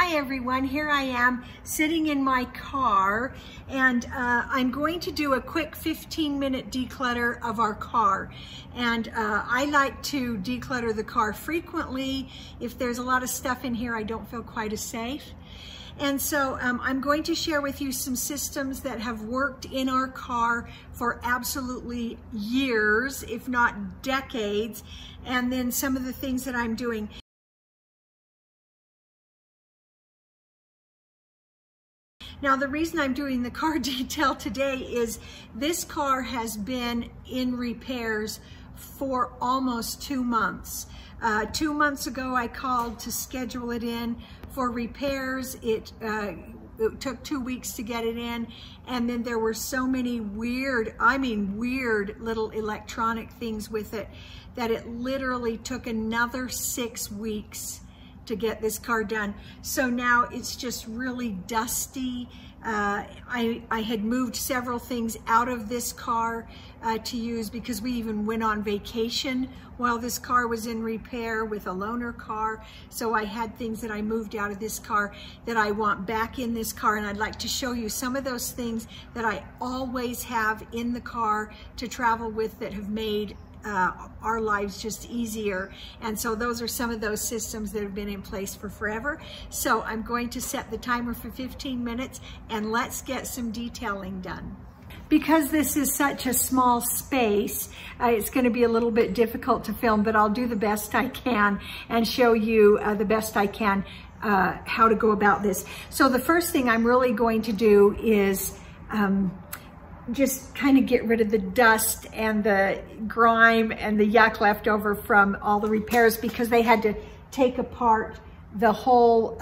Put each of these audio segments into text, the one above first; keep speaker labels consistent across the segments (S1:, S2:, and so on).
S1: Hi everyone, here I am sitting in my car and I'm going to do a quick 15-minute declutter of our car. And I like to declutter the car frequently. If there's a lot of stuff in here, I don't feel quite as safe. And so I'm going to share with you some systems that have worked in our car for absolutely years, if not decades, and then some of the things that I'm doing. Now, the reason I'm doing the car detail today is this car has been in repairs for almost 2 months. 2 months ago, I called to schedule it in for repairs. It took 2 weeks to get it in, and then there were so many weird little electronic things with it that it literally took another 6 weeks to get this car done. So now it's just really dusty. I had moved several things out of this car to use because we even went on vacation while this car was in repair with a loaner car. So I had things that I moved out of this car that I want back in this car, and I'd like to show you some of those things that I always have in the car to travel with that have made our lives just easier. And so those are some of those systems that have been in place for forever. So I'm going to set the timer for 15 minutes and let's get some detailing done. Because this is such a small space, it's going to be a little bit difficult to film, but I'll do the best I can and show you the best I can how to go about this. So the first thing I'm really going to do is just kind of get rid of the dust and the grime and the yuck left over from all the repairs, because they had to take apart the whole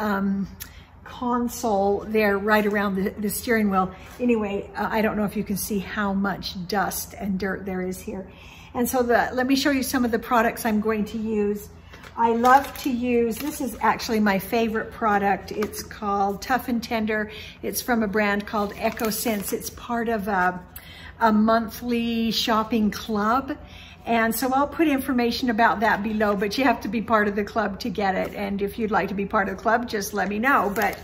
S1: console there right around the steering wheel. Anyway, I don't know if you can see how much dust and dirt there is here. And so let me show you some of the products I'm going to use. I love to use, this is actually my favorite product. It's called Tough and Tender. It's from a brand called EcoSense. It's part of a monthly shopping club. And so I'll put information about that below, but you have to be part of the club to get it. And if you'd like to be part of the club, just let me know. But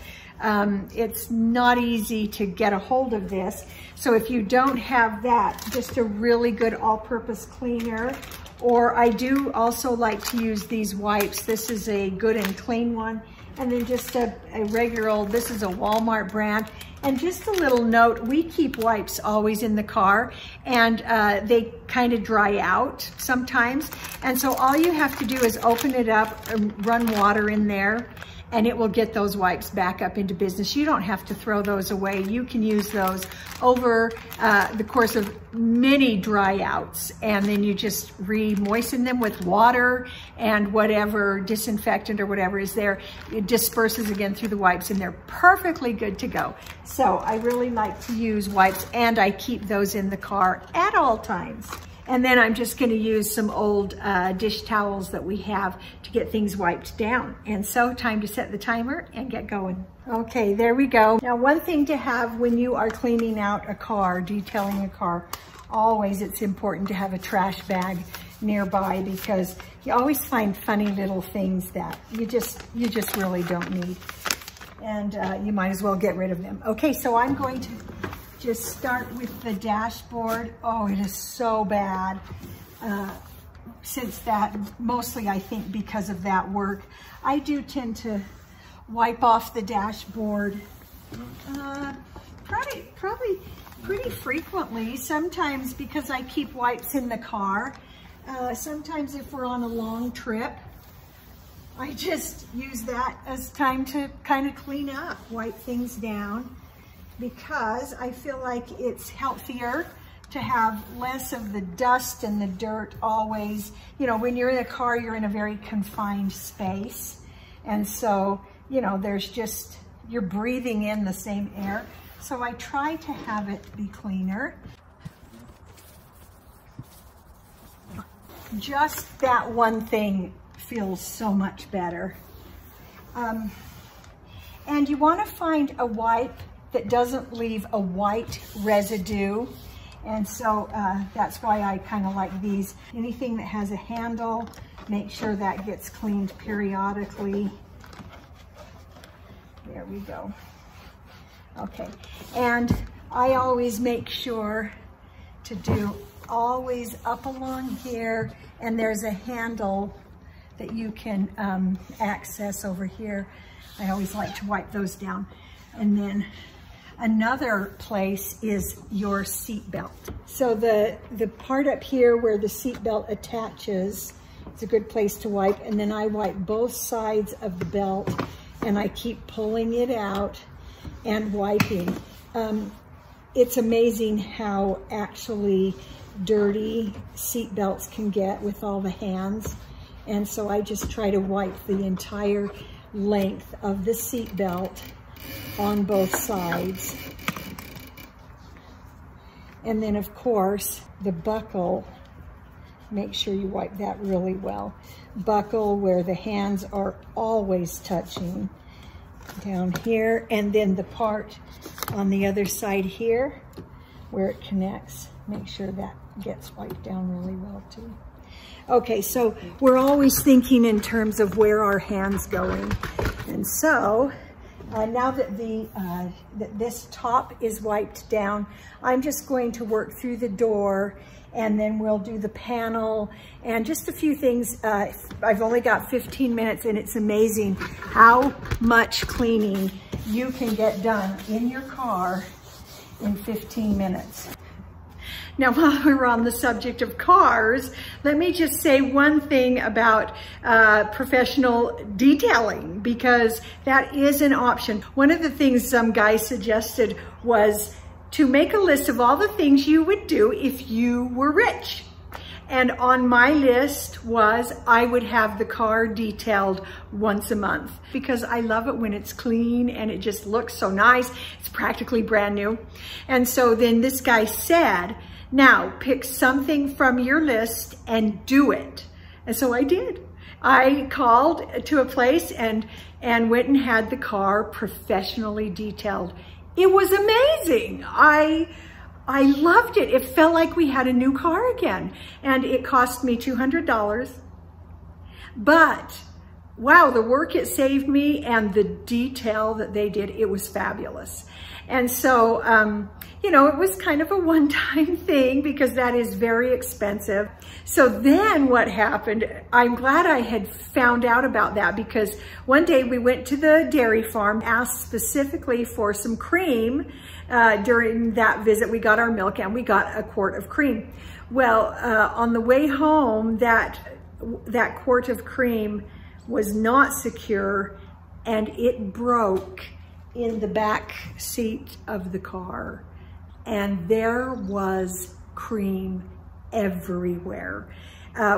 S1: it's not easy to get a hold of this. So if you don't have that, just a really good all-purpose cleaner. Or I do also like to use these wipes. This is a Good and Clean one. And then just a regular old, this is a Walmart brand. And just a little note, we keep wipes always in the car, and they kind of dry out sometimes. And so all you have to do is open it up and run water in there, and it will get those wipes back up into business. You don't have to throw those away. You can use those over the course of many dry outs, and then you just re-moisten them with water and whatever disinfectant or whatever is there. It disperses again through the wipes, and they're perfectly good to go. So I really like to use wipes, and I keep those in the car at all times. And then I'm just gonna use some old dish towels that we have to get things wiped down. And so time to set the timer and get going. Okay, there we go. Now, one thing to have when you are cleaning out a car, detailing a car, always it's important to have a trash bag nearby, because you always find funny little things that you just really don't need. And you might as well get rid of them. Okay, so I'm going to just start with the dashboard. Oh, it is so bad. Since that, mostly I think because of that work, I do tend to wipe off the dashboard probably pretty frequently. Sometimes because I keep wipes in the car. Sometimes if we're on a long trip, I just use that as time to kind of clean up, wipe things down, because I feel like it's healthier to have less of the dust and the dirt always. You know, when you're in a car, you're in a very confined space. And so, you know, there's just, you're breathing in the same air. So I try to have it be cleaner. Just that one thing feels so much better. And you want to find a wipe that doesn't leave a white residue. And so that's why I kind of like these. Anything that has a handle, make sure that gets cleaned periodically. There we go. Okay, and I always make sure to do always up along here, and there's a handle that you can access over here. I always like to wipe those down. And then another place is your seat belt. So the part up here where the seat belt attaches, it's a good place to wipe. And then I wipe both sides of the belt, and I keep pulling it out and wiping. It's amazing how actually dirty seat belts can get with all the hands. And so I just try to wipe the entire length of the seat belt on both sides. And then of course, the buckle, make sure you wipe that really well. Buckle where the hands are always touching down here, and then the part on the other side here where it connects, make sure that gets wiped down really well too. Okay, so we're always thinking in terms of where our hand's going. And so now that that this top is wiped down, I'm just going to work through the door, and then we'll do the panel and just a few things. I've only got 15 minutes, and it's amazing how much cleaning you can get done in your car in 15 minutes. Now, while we're on the subject of cars, let me just say one thing about professional detailing, because that is an option. One of the things some guy suggested was to make a list of all the things you would do if you were rich. And on my list was I would have the car detailed once a month, because I love it when it's clean and it just looks so nice. It's practically brand new. And so then this guy said, now pick something from your list and do it. And so I did. I called to a place and went and had the car professionally detailed. It was amazing. I loved it. It felt like we had a new car again. And it cost me $200. But wow, the work it saved me and the detail that they did, it was fabulous. And so, you know, it was kind of a one-time thing because that is very expensive. So then what happened, I'm glad I had found out about that, because one day we went to the dairy farm, asked specifically for some cream. During that visit, we got our milk and we got a quart of cream. Well, on the way home, that quart of cream was not secure, and it broke in the back seat of the car, and there was cream everywhere.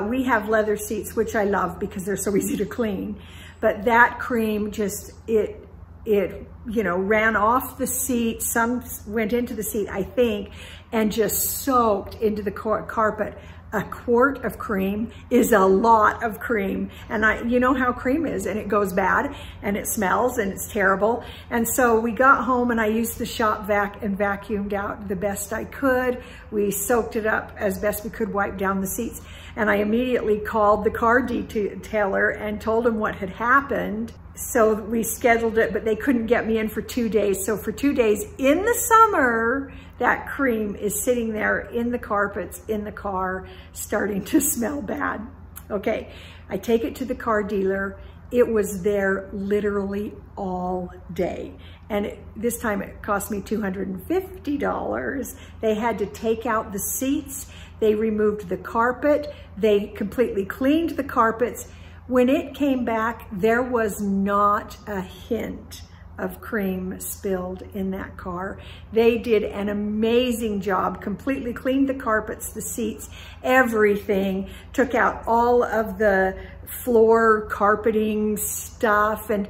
S1: We have leather seats, which I love because they're so easy to clean, but that cream just, it you know, ran off the seat, some went into the seat, I think, and just soaked into the carpet. A quart of cream is a lot of cream. And you know how cream is, and it goes bad and it smells and it's terrible. And so we got home and I used the shop vac and vacuumed out the best I could. We soaked it up as best we could, wiped down the seats. And I immediately called the car detailer and told him what had happened. So we scheduled it, but they couldn't get me in for 2 days. So for 2 days in the summer, that cream is sitting there in the carpets, in the car, starting to smell bad. Okay, I take it to the car dealer. It was there literally all day. And this time it cost me $250. They had to take out the seats. They removed the carpet. They completely cleaned the carpets. When it came back, there was not a hint of cream spilled in that car. They did an amazing job, completely cleaned the carpets, the seats, everything, took out all of the floor carpeting stuff. And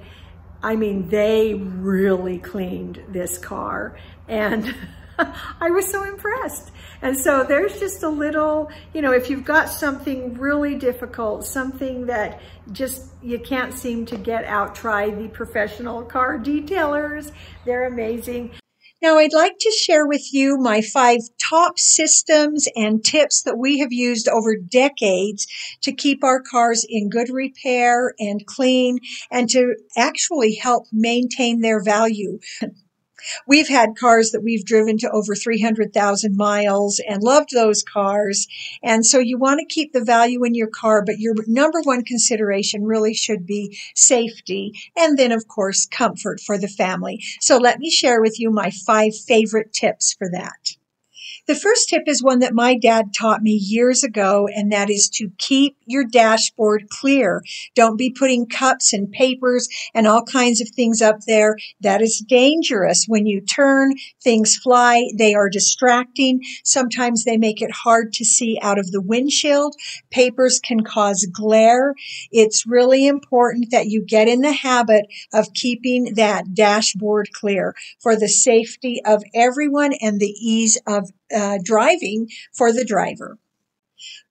S1: I mean, they really cleaned this car. And I was so impressed. And so there's just a little, you know, if you've got something really difficult, something that just you can't seem to get out, try the professional car detailers. They're amazing. Now, I'd like to share with you my 5 top systems and tips that we have used over decades to keep our cars in good repair and clean and to actually help maintain their value. We've had cars that we've driven to over 300,000 miles and loved those cars. And so you want to keep the value in your car, but your number one consideration really should be safety. And then, of course, comfort for the family. So let me share with you my 5 favorite tips for that. The first tip is one that my dad taught me years ago, and that is to keep your dashboard clear. Don't be putting cups and papers and all kinds of things up there. That is dangerous. When you turn, things fly. They are distracting. Sometimes they make it hard to see out of the windshield. Papers can cause glare. It's really important that you get in the habit of keeping that dashboard clear for the safety of everyone and the ease of driving for the driver.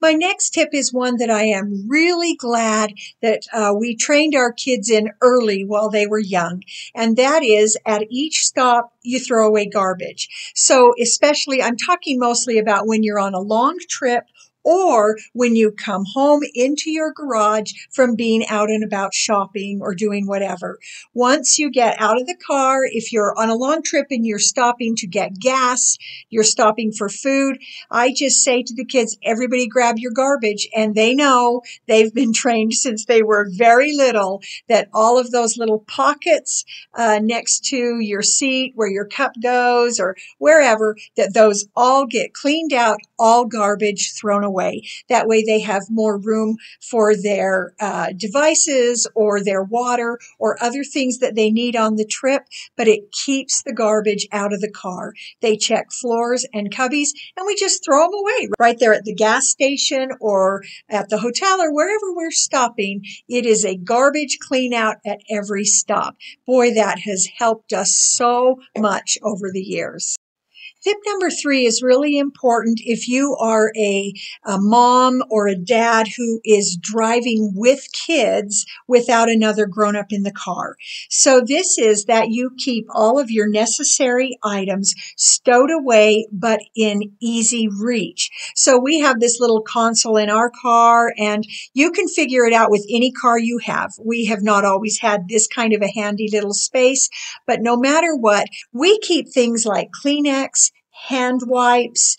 S1: My next tip is one that I am really glad that we trained our kids in early while they were young, and that is at each stop you throw away garbage. So especially, I'm talking mostly about when you're on a long trip or when you come home into your garage from being out and about shopping or doing whatever. Once you get out of the car, if you're on a long trip and you're stopping to get gas, you're stopping for food, I just say to the kids, everybody grab your garbage. And they know, they've been trained since they were very little, that all of those little pockets next to your seat where your cup goes or wherever, that those all get cleaned out, all garbage thrown away. That way they have more room for their devices or their water or other things that they need on the trip, but it keeps the garbage out of the car. They check floors and cubbies, and we just throw them away right there at the gas station or at the hotel or wherever we're stopping. It is a garbage clean out at every stop. Boy, that has helped us so much over the years. Tip number 3 is really important if you are a mom or a dad who is driving with kids without another grown-up in the car. So this is that you keep all of your necessary items stowed away but in easy reach. So we have this little console in our car, and you can figure it out with any car you have. We have not always had this kind of a handy little space, but no matter what, we keep things like Kleenex, hand wipes,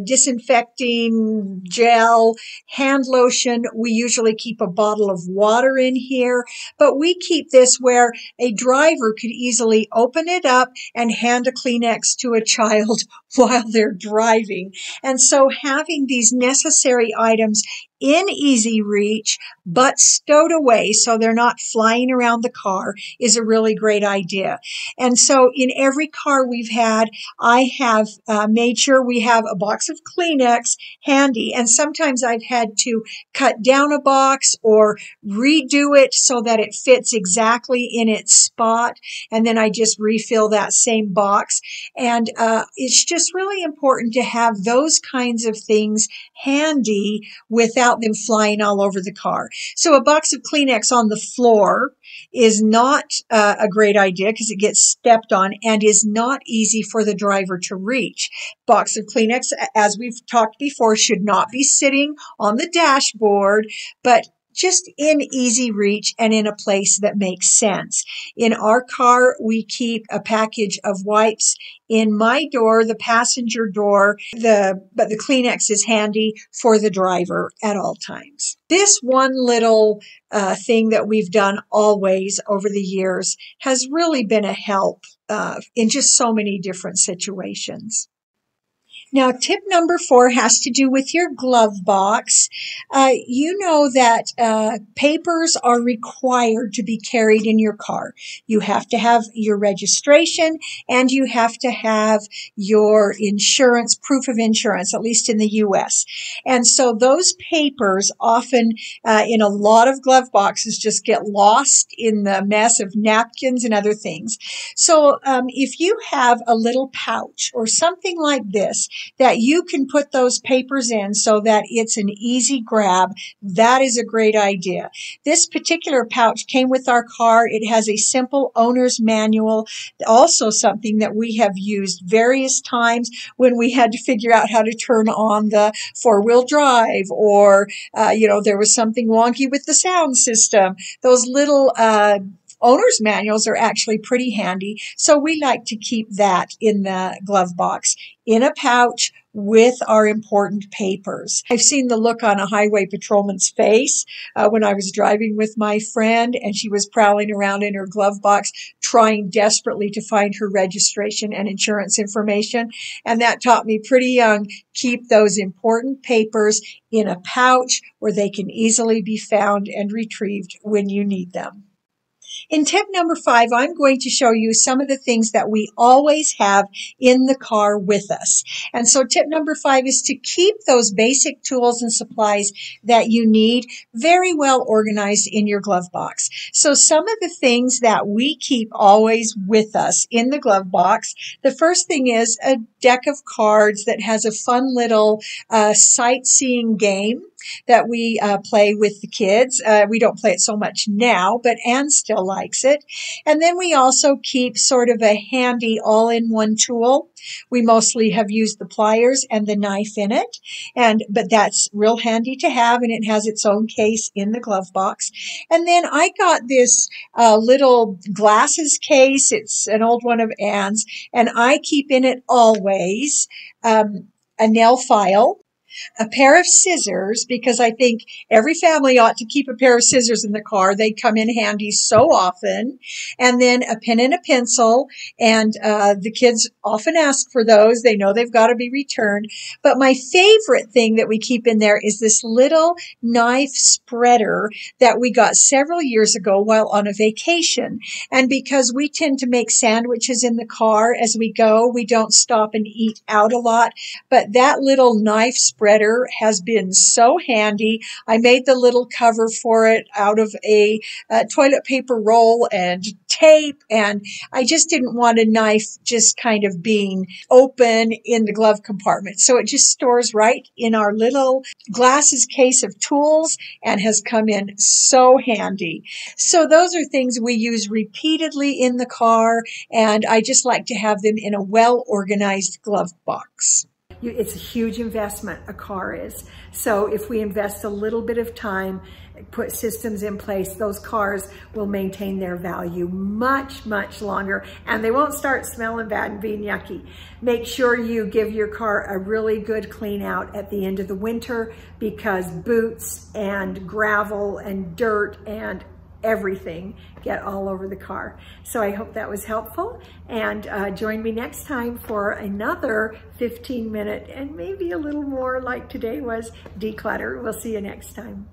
S1: disinfecting gel, hand lotion. We usually keep a bottle of water in here, but we keep this where a driver could easily open it up and hand a Kleenex to a child while they're driving. And so having these necessary items in easy reach, but stowed away so they're not flying around the car is a really great idea. And so in every car we've had, I have made sure we have a box of Kleenex handy. And sometimes I've had to cut down a box or redo it so that it fits exactly in its spot. And then I just refill that same box. And it's just really important to have those kinds of things handy without them flying all over the car. So a box of Kleenex on the floor is not a great idea because it gets stepped on and is not easy for the driver to reach. Box of Kleenex, as we've talked before, should not be sitting on the dashboard, but just in easy reach and in a place that makes sense. In our car, we keep a package of wipes in my door, the passenger door, but the Kleenex is handy for the driver at all times. This one little thing that we've done always over the years has really been a help in just so many different situations. Now, tip number 4 has to do with your glove box. You know that papers are required to be carried in your car. You have to have your registration and you have to have your insurance, proof of insurance, at least in the U.S. And so those papers often in a lot of glove boxes just get lost in the mess of napkins and other things. So if you have a little pouch or something like this that you can put those papers in so that it's an easy grab, that is a great idea. This particular pouch came with our car. It has a simple owner's manual, also something that we have used various times when we had to figure out how to turn on the four-wheel drive, or there was something wonky with the sound system. Those little owner's manuals are actually pretty handy, so we like to keep that in the glove box in a pouch with our important papers. I've seen the look on a highway patrolman's face when I was driving with my friend, and she was prowling around in her glove box trying desperately to find her registration and insurance information, and that taught me pretty young, keep those important papers in a pouch where they can easily be found and retrieved when you need them. In tip number 5, I'm going to show you some of the things that we always have in the car with us. And so tip number 5 is to keep those basic tools and supplies that you need very well organized in your glove box. So some of the things that we keep always with us in the glove box, the first thing is a deck of cards that has a fun little sightseeing game that we play with the kids. We don't play it so much now, but Anne still likes it. And then we also keep sort of a handy all-in-one tool. We mostly have used the pliers and the knife in it, but that's real handy to have, and it has its own case in the glove box. And then I got this little glasses case. It's an old one of Anne's, and I keep in it always a nail file, a pair of scissors, because I think every family ought to keep a pair of scissors in the car. They come in handy so often. And then a pen and a pencil. And the kids often ask for those. They know they've got to be returned. But my favorite thing that we keep in there is this little knife spreader that we got several years ago while on a vacation. And because we tend to make sandwiches in the car as we go, we don't stop and eat out a lot. But that little knife spreader has been so handy. I made the little cover for it out of a toilet paper roll and tape, and I just didn't want a knife just kind of being open in the glove compartment. So it just stores right in our little glasses case of tools and has come in so handy. So those are things we use repeatedly in the car, and I just like to have them in a well-organized glove box. It's a huge investment, a car is. So if we invest a little bit of time, put systems in place, those cars will maintain their value much, much longer, and they won't start smelling bad and being yucky. Make sure you give your car a really good clean out at the end of the winter, because boots and gravel and dirt and everything get all over the car. So I hope that was helpful, and join me next time for another 15-minute and maybe a little more like today was declutter. We'll see you next time.